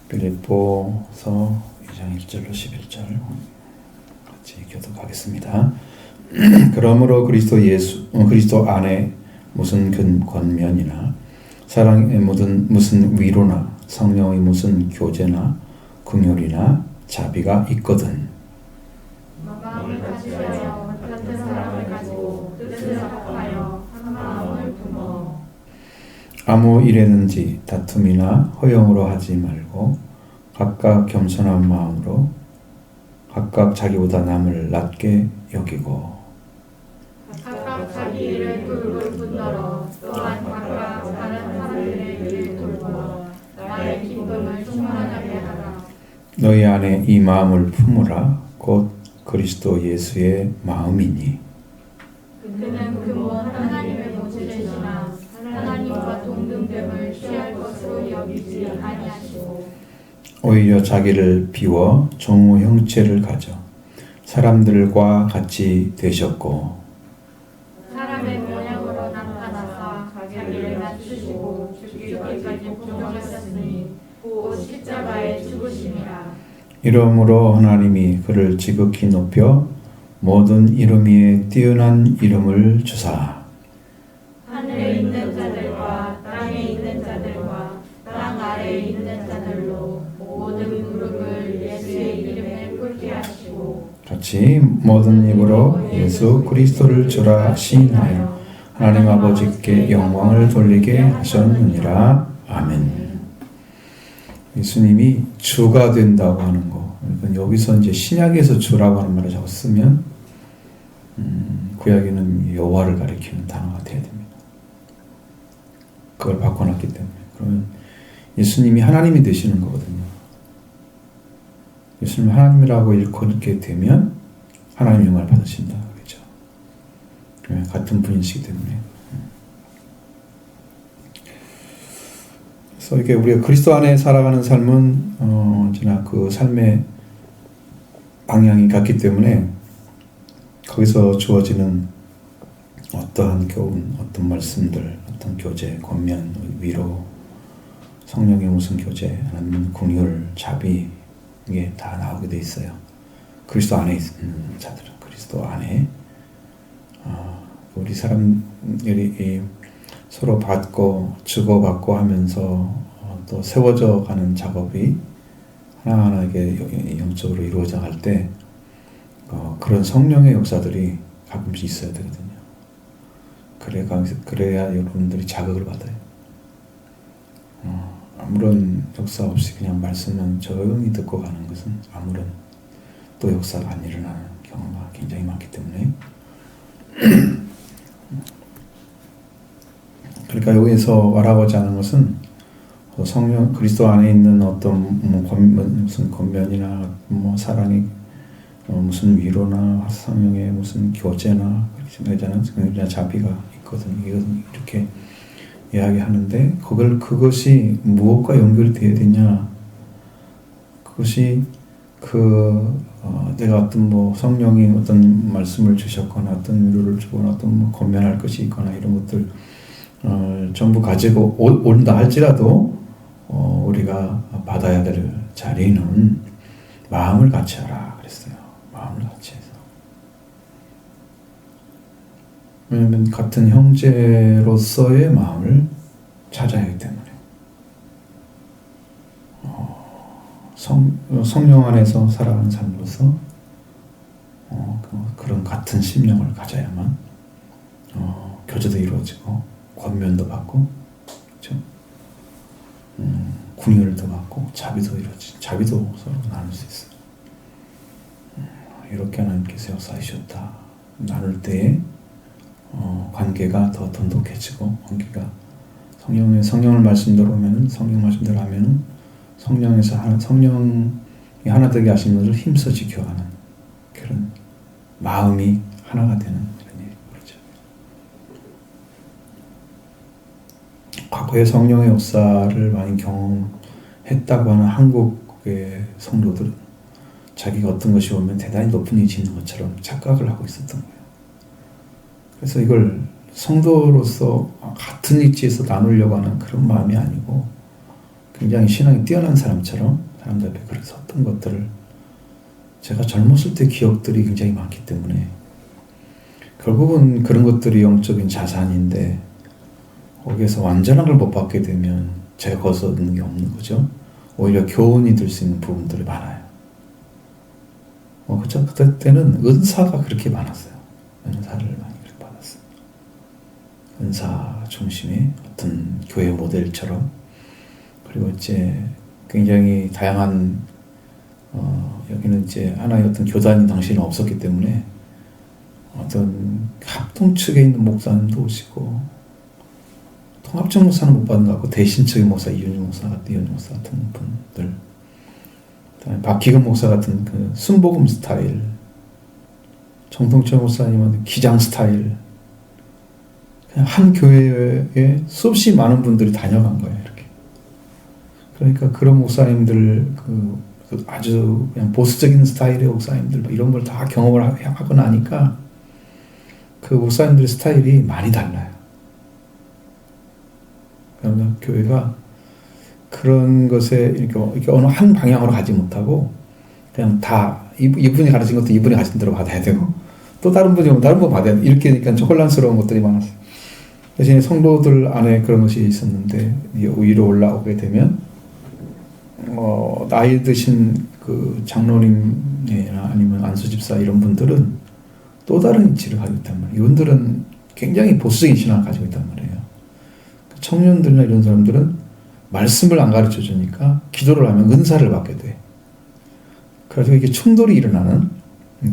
빌립보서 2장 1절로 11절 같이 교독하겠습니다. 그러므로 그리스도 안에 무슨 권면이나 사랑의 무슨 위로나 성령의 무슨 교제나 긍휼이나 자비가 있거든. 마음을 같이 하여 같은 사랑을 가지고 뜻을 합하여 한 마음을 품어 아무 일에든지 다툼이나 허용으로 하지 말고 각각 겸손한 마음으로 각각 자기보다 남을 낮게 여기고 각각 자기 일을 돌볼 뿐더러 또한 각각 다른 사람들의 일을 돌보아 나의 기쁨을 충만하게 하라. 너희 안에 이 마음을 품으라. 곧 그리스도 예수의 마음이니 그는 근본 하나님의 모체시나 하나님과 동등됨을 취할 것으로 여기지 아니하시고 오히려 자기를 비워 종의 형체를 가져 사람들과 같이 되셨고 사람의 모양으로 나타나사 자기를 낮추시고 죽기까지 복종하셨으니 곧 십자가에 죽으심이라. 이러므로 하나님이 그를 지극히 높여 모든 이름 위에 뛰어난 이름을 주사 하늘에 있는 자들과 땅에 있는 자들과 땅 아래에 있는 자들로 모든 무릎을 예수의 이름에 꿇게 하시고 같이 모든 입으로 예수 그리스도를 주라 시인하여 하나님 아버지께 영광을 돌리게 하셨느니라. 아멘. 예수님이 주가 된다고 하는 거. 그러니까 여기서 이제 신약에서 주라고 하는 말을 자꾸 쓰면 구약에는 여호와를 가리키는 단어가 돼야 됩니다. 그걸 바꿔놨기 때문에. 그러면 예수님이 하나님이 되시는 거거든요. 예수님 하나님이라고 이렇게 되면 하나님 영광을 받으신다. 그렇죠. 같은 분이시기 때문에. 그래서 이게 우리가 그리스도 안에 살아가는 삶은 언제나 그 삶의 방향이 같기 때문에 거기서 주어지는 어떠한 교훈, 어떤 말씀들, 어떤 교제, 권면, 위로, 성령의 무슨 교제, 아니면 긍휼, 자비 이게 다 나오게 돼 있어요. 그리스도 안에 있는 자들은 그리스도 안에 우리 사람들이 서로 받고 주고받고 하면서 또 세워져 가는 작업이 하나하나 이게 영적으로 이루어져 갈 때 그런 성령의 역사들이 가끔씩 있어야 되거든요. 그래야 여러분들이 자극을 받아요. 아무런 역사 없이 그냥 말씀만 조용히 듣고 가는 것은 아무런 또 역사가 안 일어나는 경우가 굉장히 많기 때문에 그러니까 여기서 말하고자 하는 것은 성령 그리스도 안에 있는 어떤 무슨 권면이나 사랑이 무슨 위로나 성령의 무슨 교제나 그렇게 자비가 있거든요. 이렇게 이야기하는데 그것이 무엇과 연결이 되어야 되냐? 그것이 내가 어떤 성령이 어떤 말씀을 주셨거나 어떤 위로를 주거나 어떤 권면할 것이 있거나 이런 것들 전부 가지고 온다 할지라도 우리가 받아야 될 자리는 마음을 같이 하라 그랬어요. 마음을 같이 해서. 왜냐하면 같은 형제로서의 마음을 찾아야 하기 때문에 성령 안에서 살아가는 삶으로서 그런 같은 심령을 가져야만 교제도 이루어지고 권면도 받고 그렇죠? 긍휼도 받고 자비도 이루어지고 자비도 서로 나눌 수 있어요. 이렇게 하나님께서 역사하셨다. 나눌 때에 관계가 더 돈독해지고 관계가 성령을 말씀대로 하면은 성령 말씀대로 하면은 성령이 하나 되게 하신 것을 힘써 지켜가는 그런 마음이 하나가 되는 그런 일이 그렇죠. 과거의 성령의 역사를 많이 경험했다고 하는 한국의 성도들은 자기가 어떤 것이 오면 대단히 높은 위치에 있는 것처럼 착각을 하고 있었던 거예요. 그래서 이걸 성도로서 같은 위치에서 나누려고 하는 그런 마음이 아니고 굉장히 신앙이 뛰어난 사람처럼 사람들 앞에 그렇게 섰던 것들을 제가 젊었을 때 기억들이 굉장히 많기 때문에 결국은 그런 것들이 영적인 자산인데 거기에서 완전한 걸 못 받게 되면 제가 거기서 얻는 게 없는 거죠. 오히려 교훈이 될 수 있는 부분들이 많아요. 그쵸? 그때는 은사가 그렇게 많았어요. 은사를 많이 그렇게 받았어요. 은사 중심의 어떤 교회 모델처럼. 그리고 이제 굉장히 다양한 여기는 이제 하나의 어떤 교단이 당시에는 없었기 때문에 어떤 합동 측에 있는 목사님도 오시고 통합적 목사는 못 받는 것 같고 대신 측의 목사 이윤희 목사 같은 분들, 그다음에 박기근 목사 같은 그 순복음 스타일, 정동철 목사님은 기장 스타일, 그냥 한 교회에 수없이 많은 분들이 다녀간 거예요. 이렇게. 그러니까 그런 목사님들 그 아주 그냥 보수적인 스타일의 목사님들 뭐 이런 걸 다 경험을 하고 나니까 그 목사님들의 스타일이 많이 달라요. 그러면 교회가 그런 것에 이렇게 어느 한 방향으로 가지 못하고 그냥 다 이분이 가르친 것도 이분이 가르친 대로 받아야 되고 또 다른 분이 오면 다른 분 받아야 되고 이렇게 되니까 좀 혼란스러운 것들이 많았어요. 대신에 성도들 안에 그런 것이 있었는데 위로 올라오게 되면 나이 드신 그 장로님이나 아니면 안수집사 이런 분들은 또 다른 위치를 가지고 있단 말이에요. 이분들은 굉장히 보수적인 신앙을 가지고 있단 말이에요. 청년들이나 이런 사람들은 말씀을 안 가르쳐 주니까 기도를 하면 은사를 받게 돼. 그래서 이게 충돌이 일어나는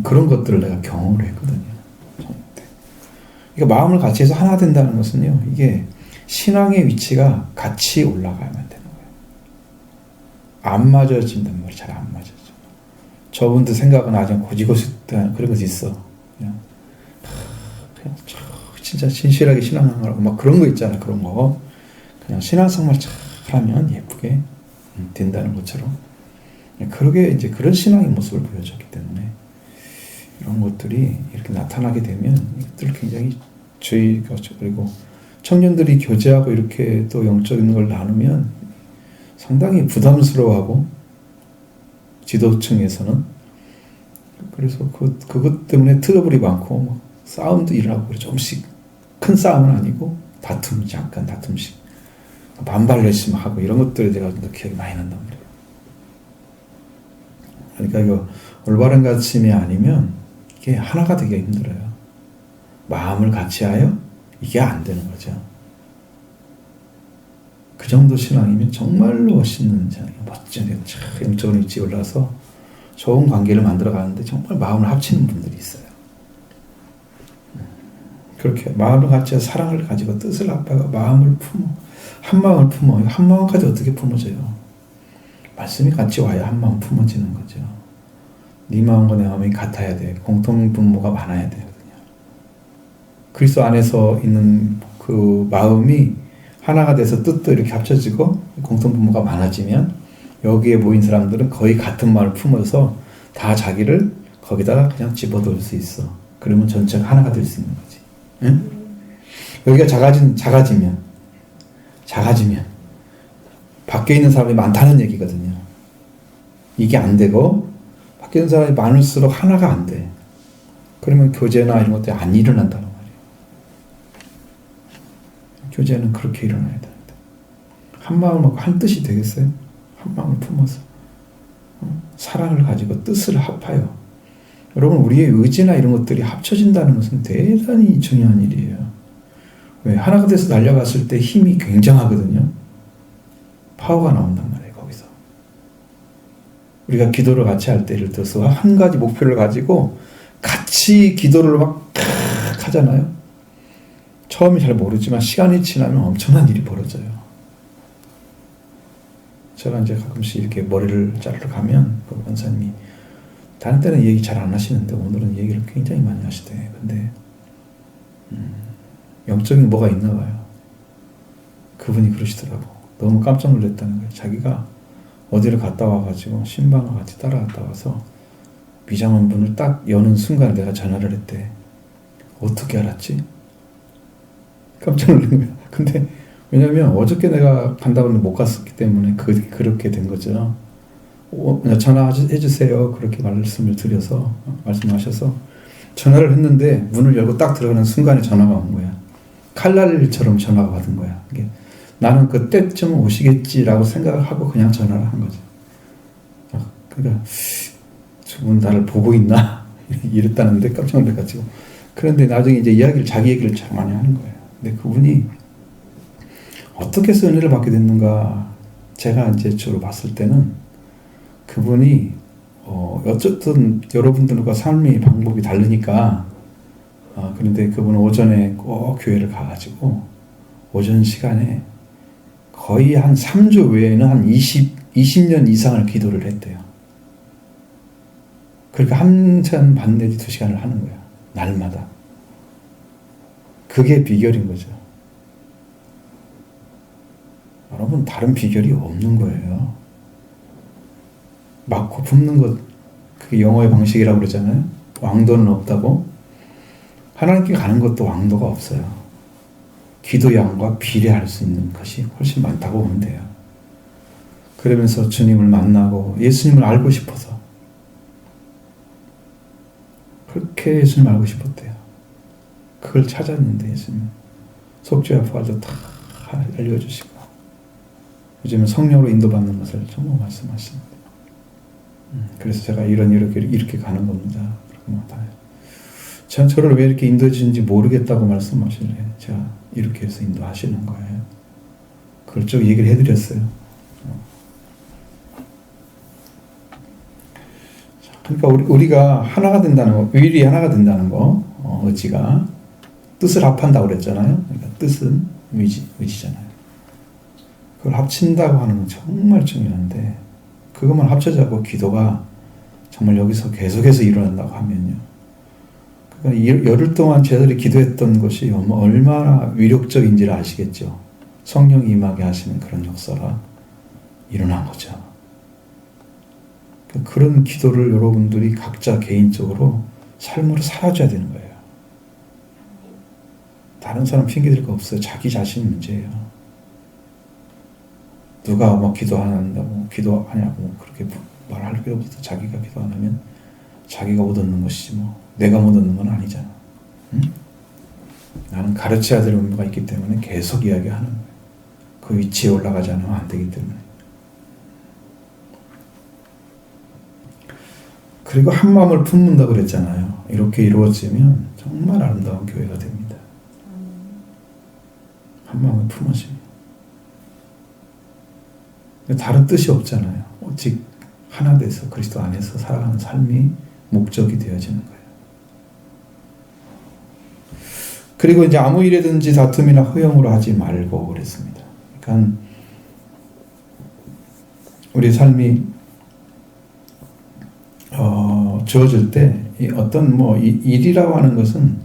그런 것들을 내가 경험을 했거든요. 그러니까 마음을 같이 해서 하나 된다는 것은요, 이게 신앙의 위치가 같이 올라가야만 되는 거예요. 안 맞아진단 말이에요. 잘 안 맞아져. 저분들 생각은 아주 고지고습한 그런 것이 있어. 그냥 진짜 진실하게 신앙하라고 막 그런 거 있잖아. 그런 거 그냥 신앙생활 잘하면 예쁘게 된다는 것처럼 그러게 이제 그런 신앙의 모습을 보여줬기 때문에 이런 것들이 이렇게 나타나게 되면 이것들 굉장히 그리고 청년들이 교제하고 이렇게 또 영적인 걸 나누면 상당히 부담스러워하고 지도층에서는 그래서 그것 때문에 트러블이 많고 싸움도 일어나고 그래. 조금씩 큰 싸움은 아니고 잠깐 다툼씩 반발 열심히 하고 이런 것들에 제가 좀 더 기억이 많이 난단 말이에요. 그러니까 이거 올바른 가르침이 아니면 이게 하나가 되기가 힘들어요. 마음을 같이 하여 이게 안 되는 거죠. 그 정도 신앙이면 정말로 멋있는 멋진 영적인 위치에 올라서 좋은 관계를 만들어 가는데 정말 마음을 합치는 분들이 있어요. 그렇게 마음을 같이 사랑을 가지고 뜻을 합하고 마음을 품어 한 마음을 품어 한 마음까지 어떻게 품어져요? 말씀이 같이 와야 한 마음 품어지는 거죠. 네 마음과 내 마음이 같아야 돼. 공통 분모가 많아야 되거든요. 그리스도 안에서 있는 그 마음이 하나가 돼서 뜻도 이렇게 합쳐지고 공통 분모가 많아지면 여기에 모인 사람들은 거의 같은 마음을 품어서 다 자기를 거기다가 그냥 집어넣을 수 있어. 그러면 전체가 하나가 될 수 있는 거지. 응? 여기가 작아지면 밖에 있는 사람이 많다는 얘기거든요. 이게 안 되고 밖에 있는 사람이 많을수록 하나가 안 돼. 그러면 교제나 이런 것들이 안 일어난다는 말이에요. 교제는 그렇게 일어나야 됩니다. 한 마음을 먹고 한 뜻이 되겠어요? 한 마음을 품어서 사랑을 가지고 뜻을 합하여. 여러분, 우리의 의지나 이런 것들이 합쳐진다는 것은 대단히 중요한 일이에요. 왜? 하나가 돼서 달려갔을 때 힘이 굉장하거든요. 파워가 나온단 말이에요. 거기서 우리가 기도를 같이 할 때 예를 들어서 한 가지 목표를 가지고 같이 기도를 막 하잖아요. 처음에 잘 모르지만 시간이 지나면 엄청난 일이 벌어져요. 제가 이제 가끔씩 이렇게 머리를 자르러 가면 그 원사님이 다른 때는 얘기 잘 안 하시는데 오늘은 얘기를 굉장히 많이 하시대. 근데 영적인 뭐가 있나 봐요. 그분이 그러시더라고. 너무 깜짝 놀랐다는 거예요. 자기가 어디를 갔다 와가지고 신방을 같이 따라갔다 와서 미장원 문을 딱 여는 순간 내가 전화를 했대. 어떻게 알았지? 깜짝 놀란 거야. 근데 왜냐하면 어저께 내가 간다고 했는데 못 갔었기 때문에 그렇게 된 거죠. 전화해 주세요. 그렇게 말씀하셔서 전화를 했는데 문을 열고 딱 들어가는 순간에 전화가 온 거야. 칼날처럼 전화가 받은 거야. 이게 나는 그때쯤 오시겠지라고 생각을 하고 그냥 전화를 한 거죠. 그러니까 저분 나를 보고 있나 이랬다는데 깜짝 놀라가지고. 그런데 나중에 이제 자기 얘기를 참 많이 하는 거예요. 근데 그분이 어떻게 해서 은혜를 받게 됐는가, 제가 이제 주로 봤을 때는 그분이 어쨌든 여러분들과 삶의 방법이 다르니까 그런데 그분은 오전에 꼭 교회를 가가지고 오전 시간에 거의 한 3주 외에는 한 20년 이상을 기도를 했대요. 그러니까 한 시간 반 내지 2시간을 하는 거야. 날마다. 그게 비결인 거죠. 여러분, 다른 비결이 없는 거예요. 막고 품는 것, 그게 영어의 방식이라고 그러잖아요. 왕도는 없다고. 하나님께 가는 것도 왕도가 없어요. 기도의 양과 비례할 수 있는 것이 훨씬 많다고 보면 돼요. 그러면서 주님을 만나고 예수님을 알고 싶어서 그렇게 예수님을 알고 싶었대요. 그걸 찾았는데 예수님 속죄와 부활도 다 알려주시고 요즘은 성령으로 인도받는 것을 정말 말씀하십니다. 그래서 제가 이렇게 가는 겁니다. 그렇게 나타나요. 저를 왜 이렇게 인도해 주는지 모르겠다고 말씀하실래. 제가 이렇게 해서 인도하시는 거예요. 그걸 쭉 얘기를 해드렸어요. 그러니까 우리가 하나가 된다는 거, 의리 하나가 된다는 거, 의지가 뜻을 합한다고 그랬잖아요. 그러니까 뜻은 의지잖아요. 그걸 합친다고 하는 건 정말 중요한데 그것만 합쳐자고 기도가 정말 여기서 계속해서 일어난다고 하면요. 그러니까 열흘 동안 제자들이 기도했던 것이 얼마나 위력적인지를 아시겠죠. 성령이 임하게 하시는 그런 역사가 일어난 거죠. 그런 기도를 여러분들이 각자 개인적으로 삶으로 살아줘야 되는 거예요. 다른 사람 핑계댈 거 없어요. 자기 자신 문제예요. 누가 막 기도 안 한다고 기도하냐고 그렇게 말할 필요 없어. 자기가 기도 안 하면 자기가 못 얻는 것이지 뭐 내가 못 얻는 건 아니잖아. 응? 나는 가르쳐야 될 의무가 있기 때문에 계속 이야기하는 거예요. 그 위치에 올라가지 않으면 안 되기 때문에. 그리고 한 마음을 품는다고 그랬잖아요. 이렇게 이루어지면 정말 아름다운 교회가 됩니다. 한 마음을 품으시면. 다른 뜻이 없잖아요. 오직 하나 돼서 그리스도 안에서 살아가는 삶이 목적이 되어지는 거예요. 그리고 이제 아무 일에든지 다툼이나 허영으로 하지 말고 그랬습니다. 그러니까 우리 삶이 주어질 때 어떤 일이라고 하는 것은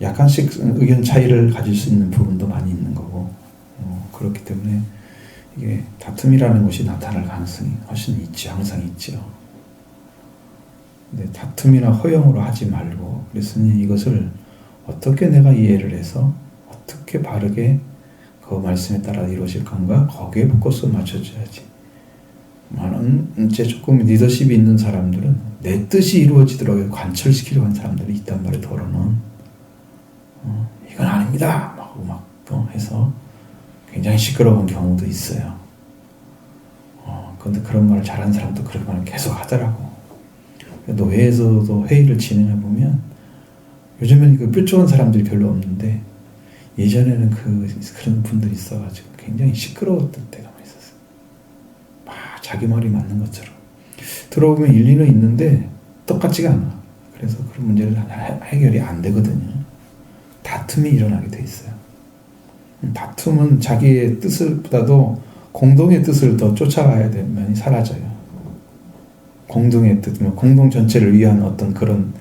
약간씩 의견 차이를 가질 수 있는 부분도 많이 있는 거고 그렇기 때문에 이게 다툼이라는 것이 나타날 가능성이 훨씬 있죠. 항상 있죠. 근데 다툼이나 허영으로 하지 말고 그랬으니 이것을 어떻게 내가 이해를 해서 어떻게 바르게 그 말씀에 따라 이루어질 건가 거기에 포커스 맞춰줘야지. 많은 이제 조금 리더십이 있는 사람들은 내 뜻이 이루어지도록 관철시키려고 하는 사람들이 있단 말이에요. 도로는 이건 아닙니다 막 해서 굉장히 시끄러운 경우도 있어요. 그런데 그런 말을 잘하는 사람도 그런 말을 계속 하더라고. 노회에서도 회의를 진행해 보면 요즘에는 그 뾰족한 사람들이 별로 없는데 예전에는 그런 분들이 있어가지고 굉장히 시끄러웠던 때가 많이 있었어요. 막 자기 말이 맞는 것처럼 들어보면 일리는 있는데 똑같지가 않아. 그래서 그런 문제를 해결이 안 되거든요. 다툼이 일어나게 돼 있어요. 다툼은 자기의 뜻보다도 공동의 뜻을 더 쫓아가야 되면 사라져요. 공동의 뜻, 공동 전체를 위한 어떤 그런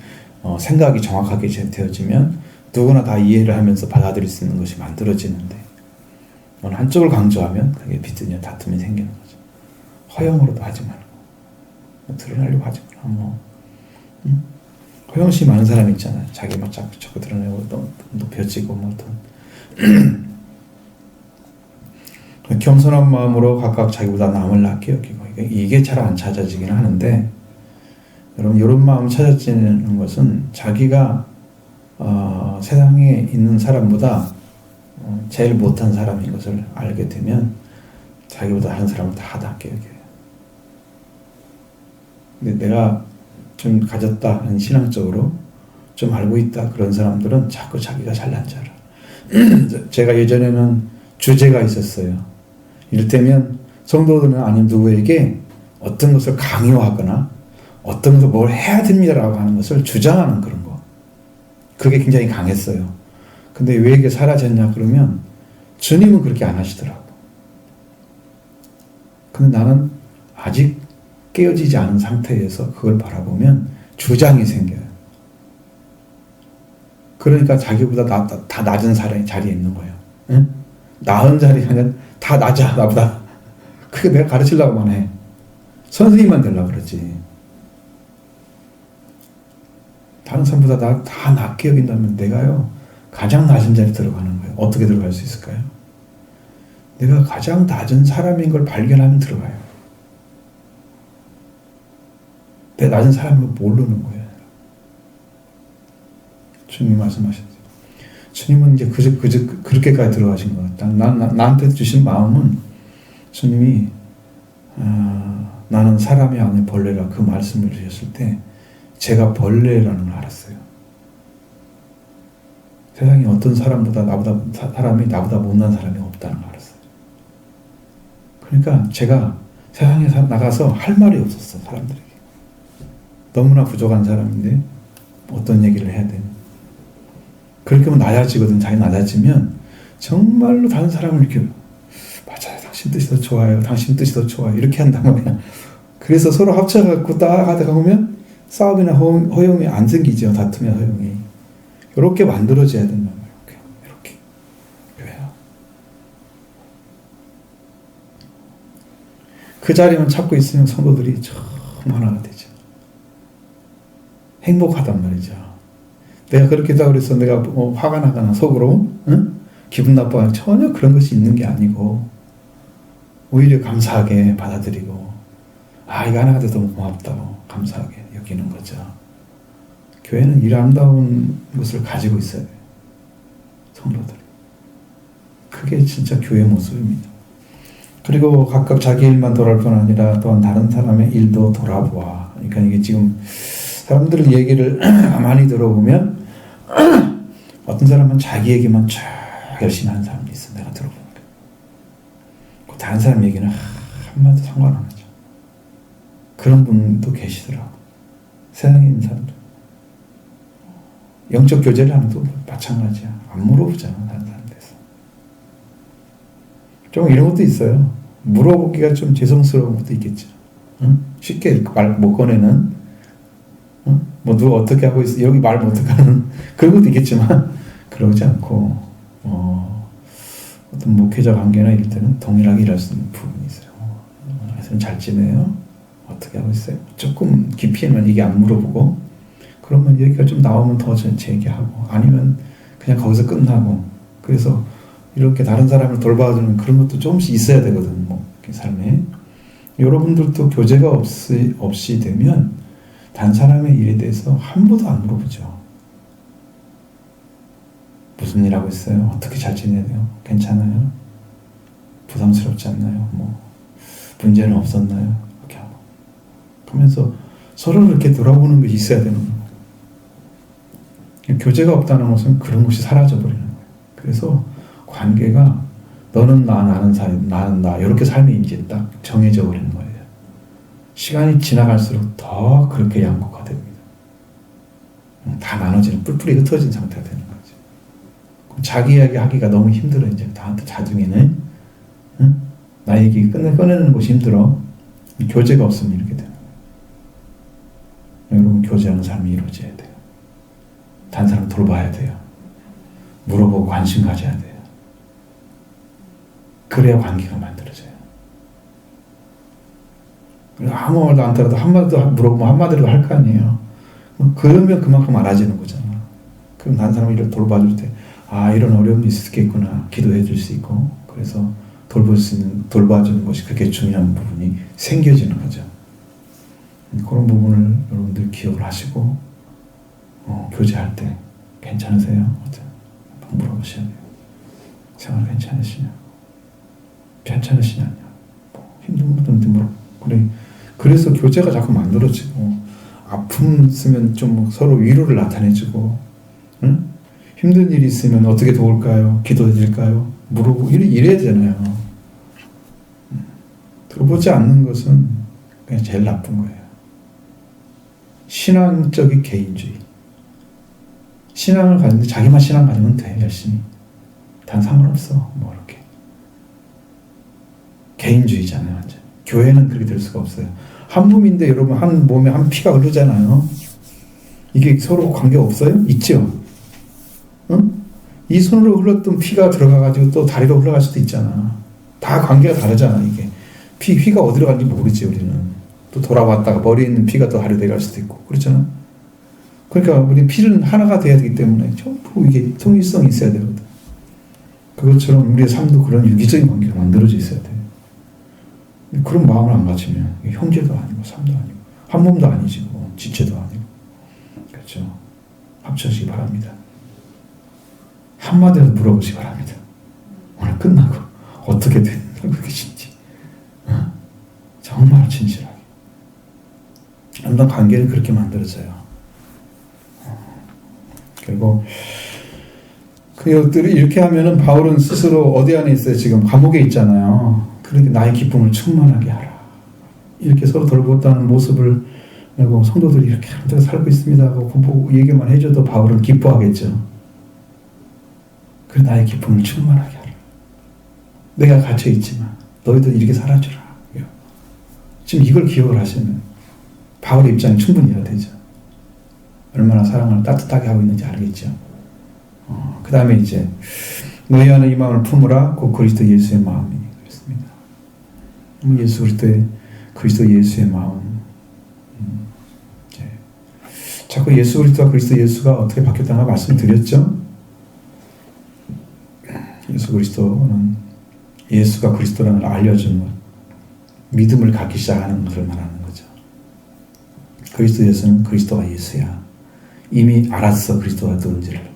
생각이 정확하게 되어지면 누구나 다 이해를 하면서 받아들일 수 있는 것이 만들어지는데 어느 한쪽을 강조하면 그게 비트냐 다툼이 생기는 거죠. 허영으로도 하지 말고 드러내려고 하지 말고 허영심이 많은 사람이 있잖아요. 자기 막 자꾸 드러내고 또 높여지고 또 겸손한 마음으로 각각 자기보다 남을 낮게 여기고, 이게 잘 안 찾아지긴 하는데, 여러분 이런 마음 찾아지는 것은 자기가 세상에 있는 사람보다 제일 못한 사람인 것을 알게 되면 자기보다 다른 사람을 다 낮게 여겨요. 근데 내가 좀 가졌다 하는 신앙적으로 좀 알고 있다 그런 사람들은 자꾸 자기가 잘난 줄 알아. 제가 예전에는 주제가 있었어요. 이를테면 성도들은 아닌 누구에게 어떤 것을 강요하거나 어떤 것을 뭘 해야 됩니다라고 하는 것을 주장하는 그런 거. 그게 굉장히 강했어요. 근데 왜 이게 사라졌냐 그러면 주님은 그렇게 안 하시더라고. 근데 나는 아직 깨어지지 않은 상태에서 그걸 바라보면 주장이 생겨요. 그러니까 자기보다 다 낮은 사람이 자리에 있는 거예요. 응? 나은 자리에 그냥 다 낮아 나보다. 그게 내가 가르치려고만 해. 선생님만 되려고 그러지. 다른 사람보다 나 다 낮게 여긴다면 내가요 가장 낮은 자리에 들어가는 거예요. 어떻게 들어갈 수 있을까요? 내가 가장 낮은 사람인 걸 발견하면 들어가요. 내 낮은 사람을 모르는 거예요. 주님이 말씀하셨어요. 주님은 이제 그렇게까지 들어가신 것 같다. 나한테 주신 마음은 주님이 나는 사람이 아닌 벌레라 그 말씀을 주셨을 때 제가 벌레라는 걸 알았어요. 세상에 어떤 사람이 나보다 못난 사람이 없다는 걸 알았어요. 그러니까 제가 세상에 나가서 할 말이 없었어. 사람들에게 너무나 부족한 사람인데 어떤 얘기를 해야 되나. 그렇게 하면 낮아지거든. 자기 낮아지면 정말로 다른 사람을 이렇게 맞아요. 당신 뜻이 더 좋아요. 당신 뜻이 더 좋아요. 이렇게 한단 말이야. 그래서 서로 합쳐갖고 딱 하다가 보면 싸움이나 허용이 안 생기죠. 다툼이나 허용이. 이렇게 만들어져야 된단 말이에요. 이렇게. 왜요? 그 자리만 찾고 있으면 성도들이 정말 하나가 되죠. 행복하단 말이죠. 내가 그렇게 했다고 그래서 내가 화가 나거나 속으로 기분 나빠하거나 전혀 그런 것이 있는 게 아니고 오히려 감사하게 받아들이고 이거 하나가 돼서 너무 고맙다고 감사하게 여기는 거죠. 교회는 이 아름다운 것을 가지고 있어야 돼요. 성도들이. 그게 진짜 교회 모습입니다. 그리고 각각 자기 일만 돌아올 뿐 아니라 또한 다른 사람의 일도 돌아보아. 그러니까 이게 지금 사람들 얘기를 많이 들어보면 어떤 사람은 자기 얘기만 쫙 열심히 하는 사람도 있어. 내가 들어보니까. 다른 사람 얘기는 한마디도 상관 안 하죠. 그런 분도 계시더라고. 세상에 있는 사람들. 영적 교제를 하는 것도 마찬가지야. 안 물어보잖아. 다른 사람들에서. 좀 이런 것도 있어요. 물어보기가 좀 죄송스러운 것도 있겠죠. 응? 쉽게 말 못 꺼내는 뭐 누가 어떻게 하고 있어 여기 말 못하는 그런 것도 있겠지만 그러지 않고 어떤 목회자 관계나 이럴 때는 동일하게 일할 수 있는 부분이 있어요. 그래서 잘 지내요? 어떻게 하고 있어요? 조금 깊이는 얘기 안 물어보고 그러면 얘기가 좀 나오면 더 얘기하고 아니면 그냥 거기서 끝나고 그래서 이렇게 다른 사람을 돌봐주는 그런 것도 조금씩 있어야 되거든. 뭐 삶에 여러분들도 교제가 없이 되면 다른 사람의 일에 대해서 한 번도 안 물어보죠. 무슨 일 하고 있어요? 어떻게 잘 지내요? 괜찮아요? 부담스럽지 않나요? 뭐 문제는 없었나요? 이렇게 하고 그러면서 서로 이렇게 돌아보는 것이 있어야 되는 거예요. 교제가 없다는 것은 그런 것이 사라져 버리는 거예요. 그래서 관계가 너는 나, 나는 사이, 나는 나 이렇게 삶이 이제 딱 정해져 버리는 거예요. 시간이 지나갈수록 더 그렇게 양극화됩니다. 다 나눠지는 뿔뿔이 흩어진 상태가 되는 거죠. 그럼 자기 이야기 하기가 너무 힘들어. 이제 다한테 자중에는 나 얘기 꺼내는 것이 힘들어. 교제가 없으면 이렇게 되는 거예요. 여러분 교제하는 삶이 이루어져야 돼요. 다른 사람 돌봐야 돼요. 물어보고 관심 가져야 돼요. 그래야 관계가 만들어져요. 아무 말도 안 들어도 한마디도 물어보면 한마디로 할 거 아니에요. 그러면 그만큼 알아지는 거잖아. 그럼 다른 사람을 이렇게 돌봐줄 때 이런 어려움이 있었겠구나 기도해 줄 수 있고 그래서 돌봐주는 것이 그렇게 중요한 부분이 생겨지는 거죠. 그런 부분을 여러분들 기억을 하시고 교제할 때 괜찮으세요? 물어보셔야 돼요. 생활 괜찮으시냐? 괜찮으시냐? 힘든 분들한테 물어보고 그래. 그래서 교제가 자꾸 만들어지고 아픔 있으면 좀 서로 위로를 나타내주고 응? 힘든 일이 있으면 어떻게 도울까요? 기도해 드릴까요? 물어보고 이래야 되잖아요. 들어보지 않는 것은 그냥 제일 나쁜 거예요. 신앙적인 개인주의. 신앙을 가지는데 자기만 신앙 가지면 돼. 열심히. 단 상관없어. 뭐 이렇게. 개인주의잖아요. 완전. 교회는 그렇게 될 수가 없어요. 한 몸인데 여러분 한 몸에 한 피가 흐르잖아요. 이게 서로 관계 없어요? 있죠? 응? 이 손으로 흘렀던 피가 들어가가지고 또 다리로 흘러갈 수도 있잖아. 다 관계가 다르잖아. 이게 피가 어디로 가는지 모르지 우리는. 또 돌아왔다가 머리에 있는 피가 또 다리로 내려갈 수도 있고 그렇잖아. 그러니까 우리 피는 하나가 돼야 되기 때문에 전부 이게 통일성이 있어야 되거든. 그것처럼 우리의 삶도 그런 유기적인 관계가 만들어져 있어야 돼. 그런 마음을 안 가지면 형제도 아니고 삶도 아니고 한 몸도 아니지 뭐 지체도 아니고 그렇죠. 합쳐지기 바랍니다. 한마디라도 물어보시기 바랍니다. 오늘 끝나고 어떻게 된다고 계신지 정말 진실하게. 어떤 관계는 그렇게 만들어져요. 그리고 그것들이 이렇게 하면은 바울은 스스로 어디 안에 있어요? 지금 감옥에 있잖아요. 그러니까 나의 기쁨을 충만하게 하라. 이렇게 서로 돌보다는 모습을 그리고 성도들이 이렇게 함께 살고 있습니다 하고 얘기만 해줘도 바울은 기뻐하겠죠. 그래 나의 기쁨을 충만하게 하라. 내가 갇혀있지만 너희들 이렇게 살아주라. 지금 이걸 기억을 하시면 바울의 입장이 충분히 이해가 되죠. 얼마나 사랑을 따뜻하게 하고 있는지 알겠죠. 그 다음에 이제 너희 안에 이 마음을 품으라. 곧 그리스도 예수의 마음이니 그렇습니다. 그리스도 예수의 마음. 자꾸 예수 그리스도와 그리스도 예수가 어떻게 바뀌었다는 걸 말씀드렸죠. 예수 그리스도는 예수가 그리스도라는 걸 알려주는 것, 믿음을 갖기 시작하는 것을 말하는 거죠. 그리스도 예수는 그리스도가 예수야. 이미 알았어 그리스도가 누군지를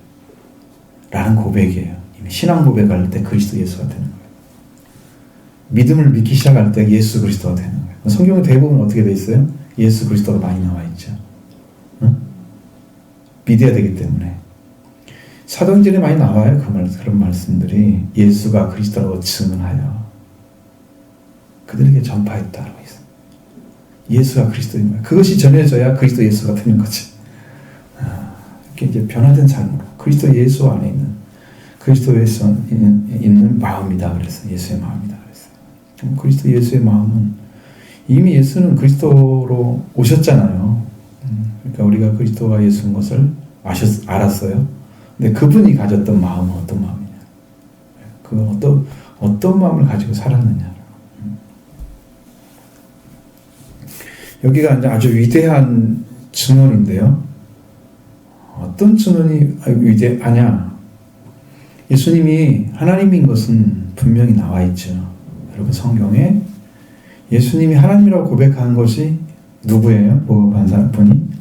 라는 고백이에요. 이미 신앙 고백할 때 그리스도 예수가 되는 거예요. 믿음을 믿기 시작할 때 예수 그리스도가 되는 거예요. 성경의 대부분 어떻게 돼 있어요? 예수 그리스도가 많이 나와 있죠. 응? 믿어야 되기 때문에 사도행전에 많이 나와요. 그런 말씀들이 예수가 그리스도라고 증언하여 그들에게 전파했다라고 있어요. 예수가 그리스도인 거예요. 그것이 전해져야 그리스도 예수가 되는 거지. 이렇게 이제 변화된 삶으로 그리스도 예수 안에 있는 그리스도에서 있는 마음이다 그랬어요. 예수의 마음이다 그랬어요. 그리스도 예수의 마음은 이미 예수는 그리스도로 오셨잖아요. 그러니까 우리가 그리스도가 예수인 것을 알았어요. 근데 그분이 가졌던 마음은 어떤 마음이냐? 그 어떤 마음을 가지고 살았느냐? 여기가 이제 아주 위대한 증언인데요. 어떤 증언이 위대하냐? 예수님이 하나님인 것은 분명히 나와 있죠. 여러분 성경에 예수님이 하나님이라고 고백한 것이 누구예요? 보급한 사람분이?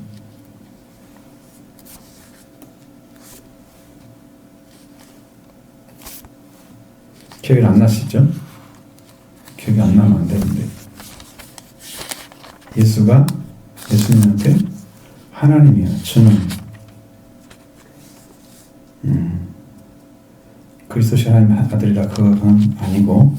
기억이 안 나시죠? 기억이 안 나면 안 되는데 예수가 예수님한테 하나님이야 주는 그리스도시 하나님의 아들이라 그건 아니고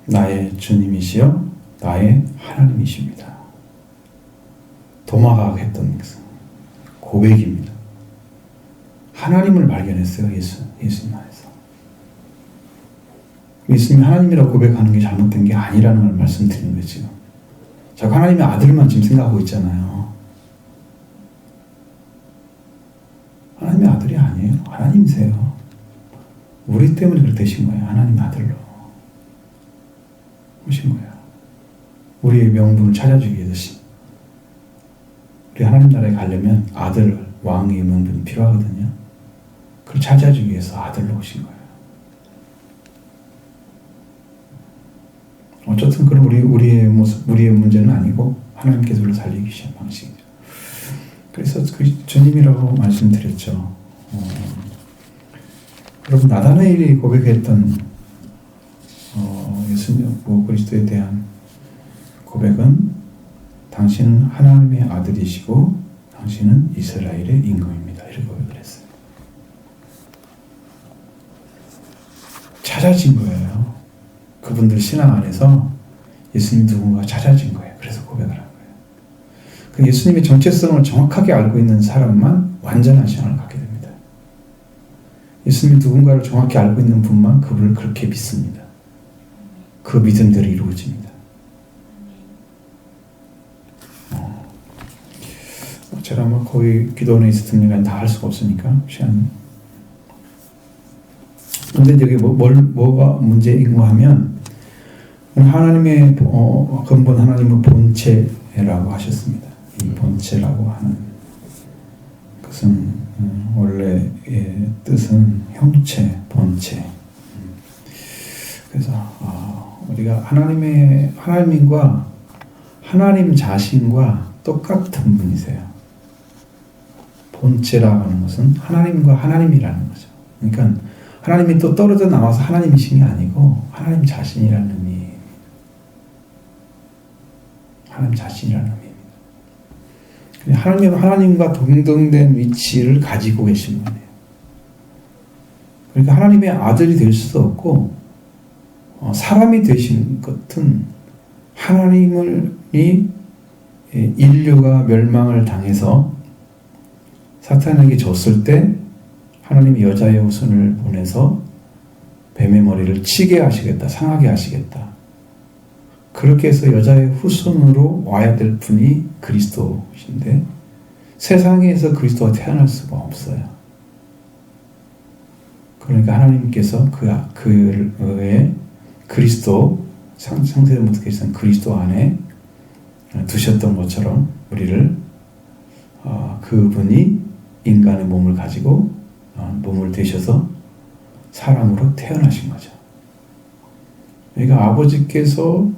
나의 주님이시여 나의 하나님이십니다. 도마가 했던 고백입니다. 하나님을 발견했어요. 예수님 안에서. 예수님이 하나님이라고 고백하는 게 잘못된 게 아니라는 걸 말씀드리는 거예요. 지금. 자꾸 하나님의 아들만 지금 생각하고 있잖아요. 하나님의 아들이 아니에요. 하나님이세요. 우리 때문에 그렇게 되신 거예요. 하나님의 아들로 오신 거예요. 우리의 명분을 찾아주기 위해서 우리 하나님 나라에 가려면 아들, 왕의 명분이 필요하거든요. 그걸 찾아주기 위해서 아들로 오신 거예요. 어쨌든 그건 우리의 모습, 우리의 문제는 아니고 하나님께서 우리를 살리기 위한 방식이죠. 그래서 그 주님이라고 말씀드렸죠. 여러분 나다나엘이 고백했던 예수님 그리스도에 대한 고백은 당신은 하나님의 아들이시고 당신은 이스라엘의 임금입니다. 이렇게 고백을 했어요. 찾아진 거예요. 그분들 신앙 안에서 예수님 누군가가 찾아진 거예요. 그래서 고백을 한 거예요. 그 예수님의 정체성을 정확하게 알고 있는 사람만 완전한 신앙을 갖게 됩니다. 예수님 누군가를 정확히 알고 있는 분만 그분을 그렇게 믿습니다. 그 믿음대로 이루어집니다. 제가 뭐 거기 기도원에 있었던 다 할 수가 없으니까 시간. 근데 여기 뭐가 문제인가 하면 하나님의 근본 하나님의 본체라고 하셨습니다. 이 본체라고 하는 것은 원래의 뜻은 형체, 본체. 그래서 우리가 하나님과 하나님 자신과 똑같은 분이세요. 본체라고 하는 것은 하나님과 하나님이라는 거죠. 그러니까 하나님이 또 떨어져 나와서 하나님이신 게 아니고 하나님 자신이라는 의미입니다. 하나님 자신이라는 의미입니다. 하나님은 하나님과 동등된 위치를 가지고 계신 분이에요. 그러니까 하나님의 아들이 될 수도 없고 사람이 되신 것은 하나님이 인류가 멸망을 당해서 사탄에게 졌을 때 하나님이 여자의 후손을 보내서 뱀의 머리를 치게 하시겠다, 상하게 하시겠다. 그렇게 해서 여자의 후손으로 와야 될 분이 그리스도신데 세상에서 그리스도가 태어날 수가 없어요. 그러니까 하나님께서 그의 그리스도 창세전부터 계신 그리스도 안에 두셨던 것처럼 우리를 그분이 인간의 몸을 가지고 몸을 되셔서 사람으로 태어나신 거죠. 그러니까 아버지께서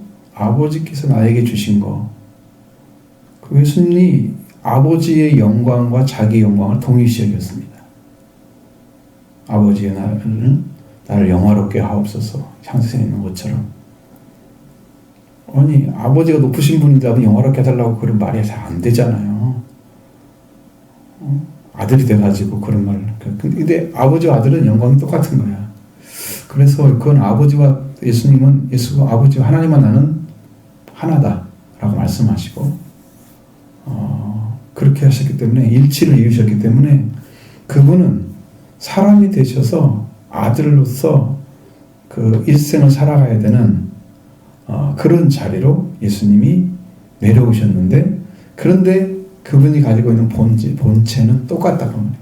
나에게 주신 거, 그 예수님이 아버지의 영광과 자기 영광을 동일시 여겼습니다. 아버지의 나를 영화롭게 하옵소서. 창세전에 있는 것처럼. 아니 아버지가 높으신 분인데 영화롭게 해달라고 그런 말이 잘 안 되잖아요. 아들이 돼가지고 그런 말을. 근데 아버지와 아들은 영광이 똑같은 거야. 그래서 그건 아버지와 아버지와 하나님과 나는 하나다라고 말씀하시고 그렇게 하셨기 때문에 일치를 이루셨기 때문에 그분은 사람이 되셔서 아들로서 그 일생을 살아가야 되는 그런 자리로 예수님이 내려오셨는데 그런데 그분이 가지고 있는 본체는 똑같다고 합니다.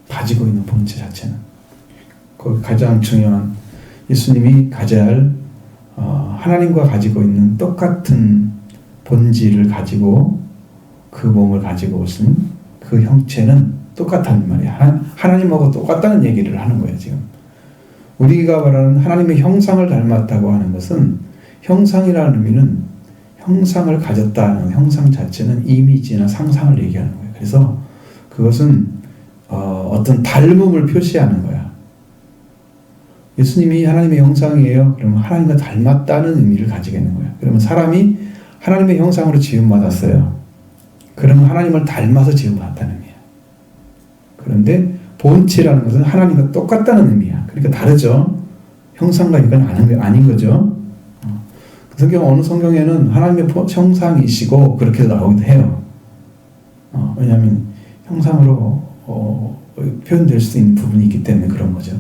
가지고 있는 본체 자체는. 그 가장 중요한 예수님이 가져야 할 하나님과 가지고 있는 똑같은 본질을 가지고 그 몸을 가지고 오신 그 형체는 똑같다는 말이에요. 하나님하고 똑같다는 얘기를 하는 거예요, 지금. 우리가 말하는 하나님의 형상을 닮았다고 하는 것은 형상이라는 의미는 형상을 가졌다는 형상 자체는 이미지나 상상을 얘기하는 거예요. 그래서 그것은 어떤 닮음을 표시하는 거야. 예수님이 하나님의 형상이에요. 그러면 하나님과 닮았다는 의미를 가지겠는 거야. 그러면 사람이 하나님의 형상으로 지음받았어요. 그러면 하나님을 닮아서 지음받았다는 의미야. 그런데 본체라는 것은 하나님과 똑같다는 의미야. 그러니까 다르죠. 형상과 이건 아닌 거죠. 어느 성경에는 하나님의 형상이시고 그렇게 나오기도 해요. 왜냐하면 형상으로 표현될 수 있는 부분이 있기 때문에 그런 거죠.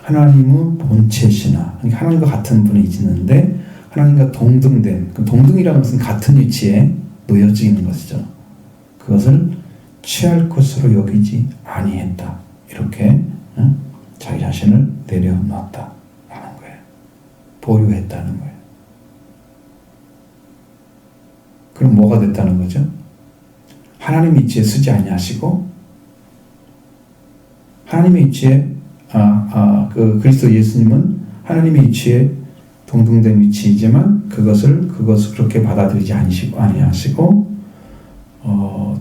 하나님은 본체시나 하나님과 같은 분이 있는데 하나님과 동등된 동등이라는 것은 같은 위치에 놓여져 있는 것이죠. 그것을 취할 것으로 여기지 아니했다. 이렇게 자기 자신을 내려놨다. 보유했다는 거예요. 그럼 뭐가 됐다는 거죠? 하나님의 이치에 쓰지 아니하시고 하나님의 이치에 그 그리스도 예수님은 하나님의 이치에 동등된 위치이지만 그것을 그렇게 받아들이지 아니하시고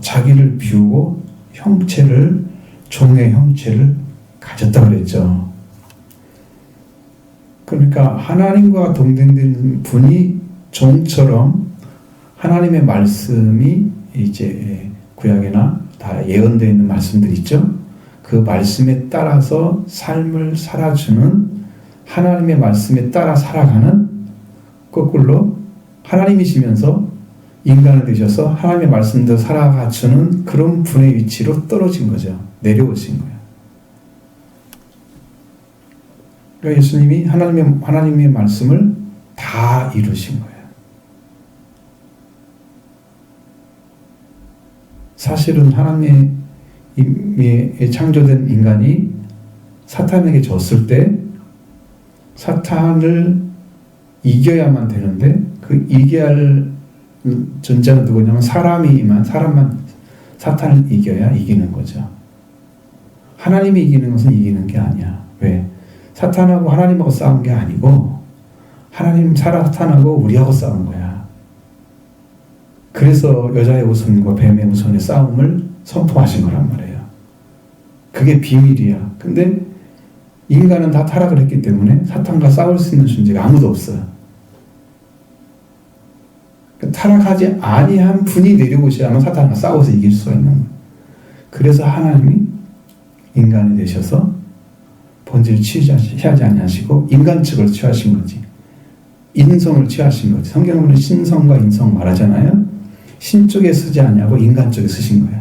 자기를 비우고 종의 형체를 가졌다 그랬죠. 그러니까 하나님과 동등된 분이 종처럼 하나님의 말씀이 이제 구약에나 다 예언되어 있는 말씀들 있죠. 그 말씀에 따라서 삶을 살아주는 하나님의 말씀에 따라 살아가는 거꾸로 하나님이시면서 인간을 되셔서 하나님의 말씀대로 살아가주는 그런 분의 위치로 떨어진 거죠. 내려오신 거예요. 그러니까 예수님이 하나님의 말씀을 다 이루신 거예요. 사실은 하나님의 창조된 인간이 사탄에게 졌을 때 사탄을 이겨야만 되는데 그 이겨야 할 존재는 누구냐면 사람만 사탄을 이겨야 이기는 거죠. 하나님이 이기는 것은 이기는 게 아니야. 왜? 사탄하고 하나님하고 싸운 게 아니고 사탄하고 우리하고 싸운 거야. 그래서 여자의 우선과 뱀의 우선의 싸움을 선포하신 거란 말이에요. 그게 비밀이야. 근데 인간은 다 타락을 했기 때문에 사탄과 싸울 수 있는 존재가 아무도 없어요. 타락하지 아니한 분이 내려오셔야만 사탄과 싸워서 이길 수가 있는 거예요. 그래서 하나님이 인간이 되셔서 본질을 취하지 아니하시고 인간측을 취하신 거지. 인성을 취하신 거지. 성경은 신성과 인성 말하잖아요. 신 쪽에 쓰지 아니하고 인간 쪽에 쓰신 거예요.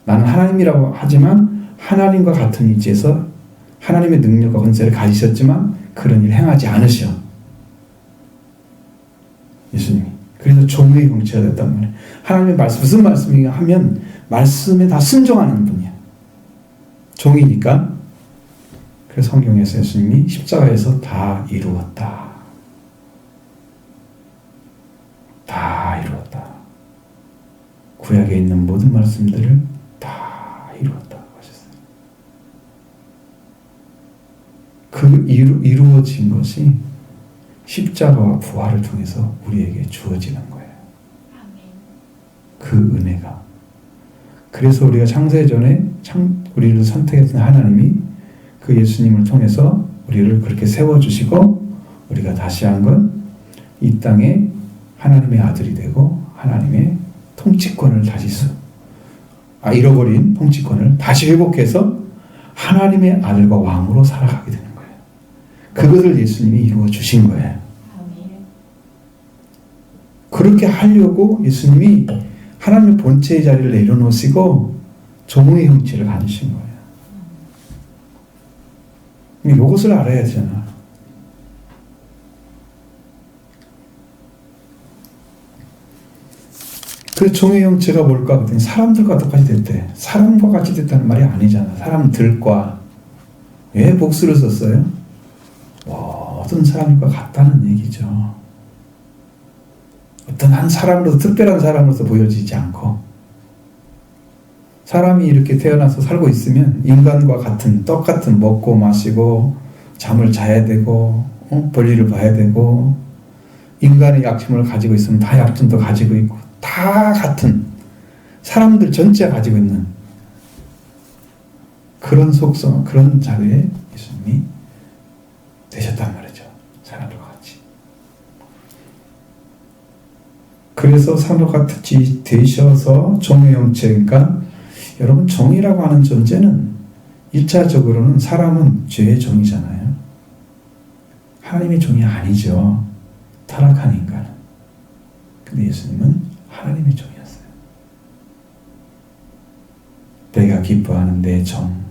나는 하나님이라고 하지만 하나님과 같은 위치에서 하나님의 능력과 권세를 가지셨지만 그런 일을 행하지 않으셔. 예수님이. 그래서 종의 형체가 됐단 말이에요. 하나님의 말씀, 무슨 말씀이냐 하면 말씀에 다 순종하는 분이야. 종이니까. 그래서 성경에서 예수님이 십자가에서 다 이루었다. 다 이루었다. 구약에 있는 모든 말씀들을 다 이루었다 하셨어요. 그 이루어진 것이 십자가와 부활을 통해서 우리에게 주어지는 거예요. 그 은혜가. 그래서 우리가 창세전에 우리를 선택했던 하나님이 그 예수님을 통해서 우리를 그렇게 세워주시고 우리가 다시 한번 이 땅에 하나님의 아들이 되고 하나님의 통치권을 잃어버린 통치권을 다시 회복해서 하나님의 아들과 왕으로 살아가게 되는 거예요. 그것을 예수님이 이루어 주신 거예요. 그렇게 하려고 예수님이 하나님의 본체의 자리를 내려놓으시고 종의 형체를 가지신 거예요. 이것을 알아야 되잖아. 그 종의 형체가 뭘까? 그랬더니 사람들과 똑같이 됐대. 사람과 같이 됐다는 말이 아니잖아. 사람들과. 왜 복수를 썼어요? 모든 사람과 같다는 얘기죠. 어떤 한 사람으로서, 특별한 사람으로서 보여지지 않고 사람이 이렇게 태어나서 살고 있으면 인간과 같은, 똑같은 먹고 마시고 잠을 자야 되고 볼일을 봐야 되고 인간의 약점을 가지고 있으면 다 약점도 가지고 있고 다 같은 사람들 전체가 가지고 있는 그런 속성, 그런 자리에 예수님이 되셨단 말이죠. 사람들과 같이. 그래서 사람들과 같이 되셔서 종의 형체니까 여러분 종이라고 하는 존재는 1차적으로는 사람은 죄의 종이잖아요. 하나님의 종이 아니죠. 타락한 인간은. 근데 예수님은 하나님의 종이었어요. 내가 기뻐하는 내 종.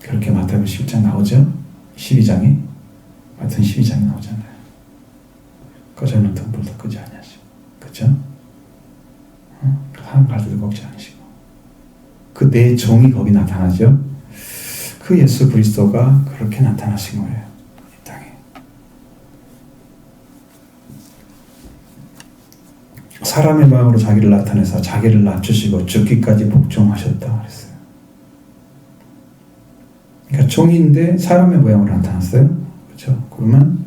그렇게 마태복음 10장 나오죠? 12장에 마태복음 12장에 나오잖아요. 꺼져있는 등불도 끄지 아니하시고, 그렇죠? 한 가지도 꺾지 않으시고, 그 내 종이 거기 나타나죠. 그 예수 그리스도가 그렇게 나타나신 거예요, 이 땅에. 사람의 모양으로 자기를 나타내서 자기를 낮추시고 죽기까지 복종하셨다 그랬어요. 그러니까 종인데 사람의 모양으로 나타났어요. 그렇죠? 그러면